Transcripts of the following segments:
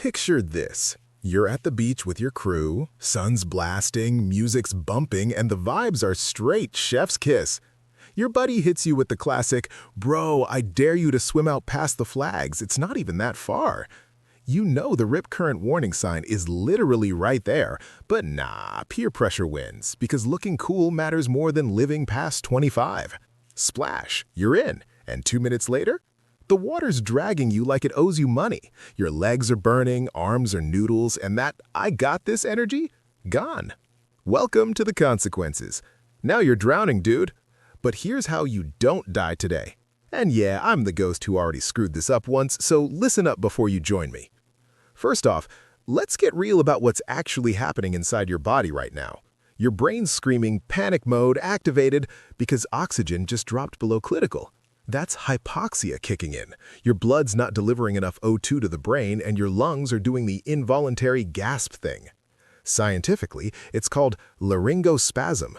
Picture this. You're at the beach with your crew, sun's blasting, music's bumping, and the vibes are straight chef's kiss. Your buddy hits you with the classic, "Bro, I dare you to swim out past the flags, it's not even that far." You know the rip current warning sign is literally right there, but nah, peer pressure wins, because looking cool matters more than living past 25. Splash, you're in, and 2 minutes later, the water's dragging you like it owes you money. Your legs are burning, arms are noodles, and that "I got this" energy? Gone. Welcome to the consequences. Now you're drowning, dude. But here's how you don't die today. And yeah, I'm the ghost who already screwed this up once, so listen up before you join me. First off, let's get real about what's actually happening inside your body right now. Your brain's screaming panic mode activated because oxygen just dropped below critical. That's hypoxia kicking in. Your blood's not delivering enough O2 to the brain, and your lungs are doing the involuntary gasp thing. Scientifically, it's called laryngospasm.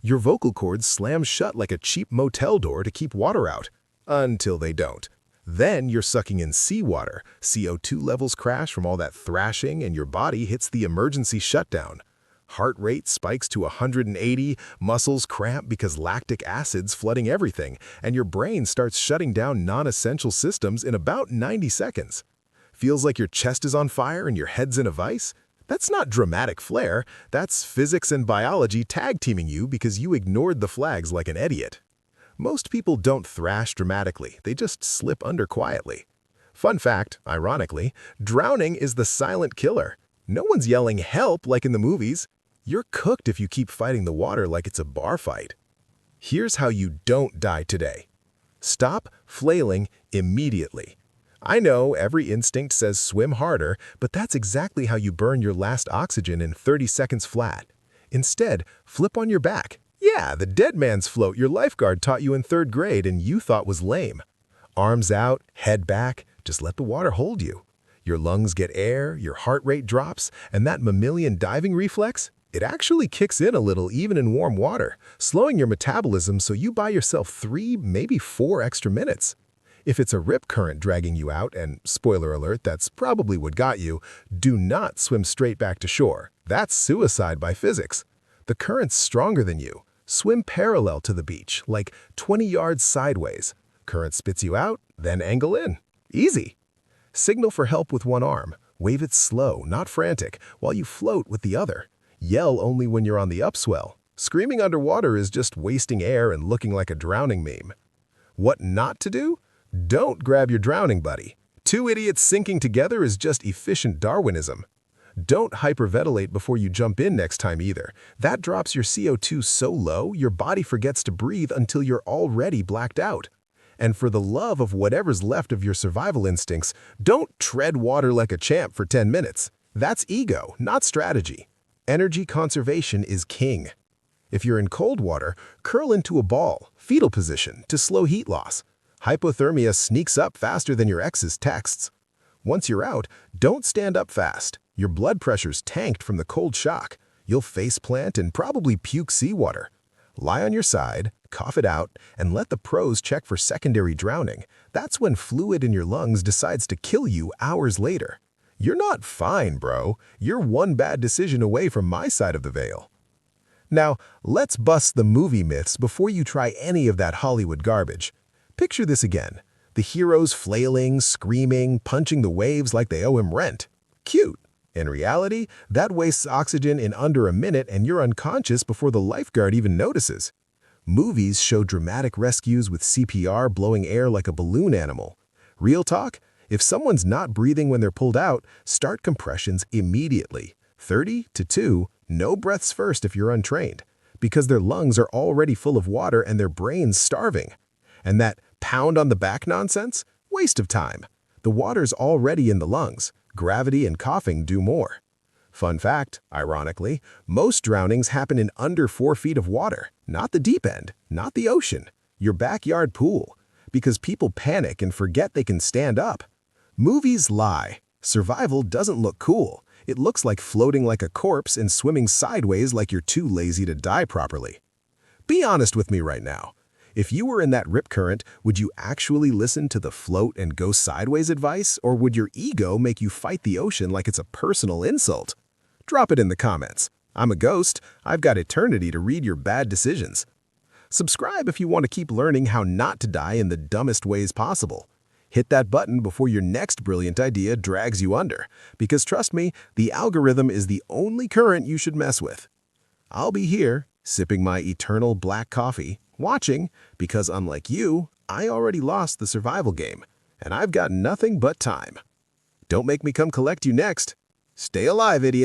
Your vocal cords slam shut like a cheap motel door to keep water out. Until they don't. Then you're sucking in seawater. CO2 levels crash from all that thrashing, and your body hits the emergency shutdown. Heart rate spikes to 180, muscles cramp because lactic acid's flooding everything, and your brain starts shutting down non-essential systems in about 90 seconds. Feels like your chest is on fire and your head's in a vice? That's not dramatic flair, that's physics and biology tag-teaming you because you ignored the flags like an idiot. Most people don't thrash dramatically, they just slip under quietly. Fun fact, ironically, drowning is the silent killer. No one's yelling "help" like in the movies. You're cooked if you keep fighting the water like it's a bar fight. Here's how you don't die today. Stop flailing immediately. I know every instinct says swim harder, but that's exactly how you burn your last oxygen in 30 seconds flat. Instead, flip on your back. Yeah, the dead man's float your lifeguard taught you in 3rd grade and you thought was lame. Arms out, head back, just let the water hold you. Your lungs get air, your heart rate drops, and that mammalian diving reflex, it actually kicks in a little even in warm water, slowing your metabolism so you buy yourself 3, maybe 4 extra minutes. If it's a rip current dragging you out, and spoiler alert, that's probably what got you, do not swim straight back to shore. That's suicide by physics. The current's stronger than you. Swim parallel to the beach, like 20 yards sideways. Current spits you out, then angle in. Easy. Signal for help with one arm. Wave it slow, not frantic, while you float with the other. Yell only when you're on the upswell. Screaming underwater is just wasting air and looking like a drowning meme. What not to do? Don't grab your drowning buddy. 2 idiots sinking together is just efficient Darwinism. Don't hyperventilate before you jump in next time either. That drops your CO2 so low, your body forgets to breathe until you're already blacked out. And for the love of whatever's left of your survival instincts, don't tread water like a champ for 10 minutes. That's ego, not strategy. Energy conservation is king. If you're in cold water, curl into a ball, fetal position, to slow heat loss. Hypothermia sneaks up faster than your ex's texts. Once you're out, don't stand up fast. Your blood pressure's tanked from the cold shock. You'll faceplant and probably puke seawater. Lie on your side, cough it out, and let the pros check for secondary drowning. That's when fluid in your lungs decides to kill you hours later. You're not fine, bro. You're one bad decision away from my side of the veil. Now, let's bust the movie myths before you try any of that Hollywood garbage. Picture this again. The heroes flailing, screaming, punching the waves like they owe him rent. Cute. In reality, that wastes oxygen in under a minute and you're unconscious before the lifeguard even notices. Movies show dramatic rescues with CPR blowing air like a balloon animal. Real talk? If someone's not breathing when they're pulled out, start compressions immediately. 30 to 2, no breaths first if you're untrained, because their lungs are already full of water and their brain's starving. And that pound on the back nonsense? Waste of time. The water's already in the lungs. Gravity and coughing do more. Fun fact, ironically, most drownings happen in under 4 feet of water, not the deep end, not the ocean, your backyard pool, because people panic and forget they can stand up. Movies lie. Survival doesn't look cool. It looks like floating like a corpse and swimming sideways like you're too lazy to die properly. Be honest with me right now. If you were in that rip current, would you actually listen to the float and go sideways advice, or would your ego make you fight the ocean like it's a personal insult? Drop it in the comments. I'm a ghost. I've got eternity to read your bad decisions. Subscribe if you want to keep learning how not to die in the dumbest ways possible. Hit that button before your next brilliant idea drags you under, because trust me, the algorithm is the only current you should mess with. I'll be here, sipping my eternal black coffee, watching, because unlike you, I already lost the survival game, and I've got nothing but time. Don't make me come collect you next. Stay alive, idiot.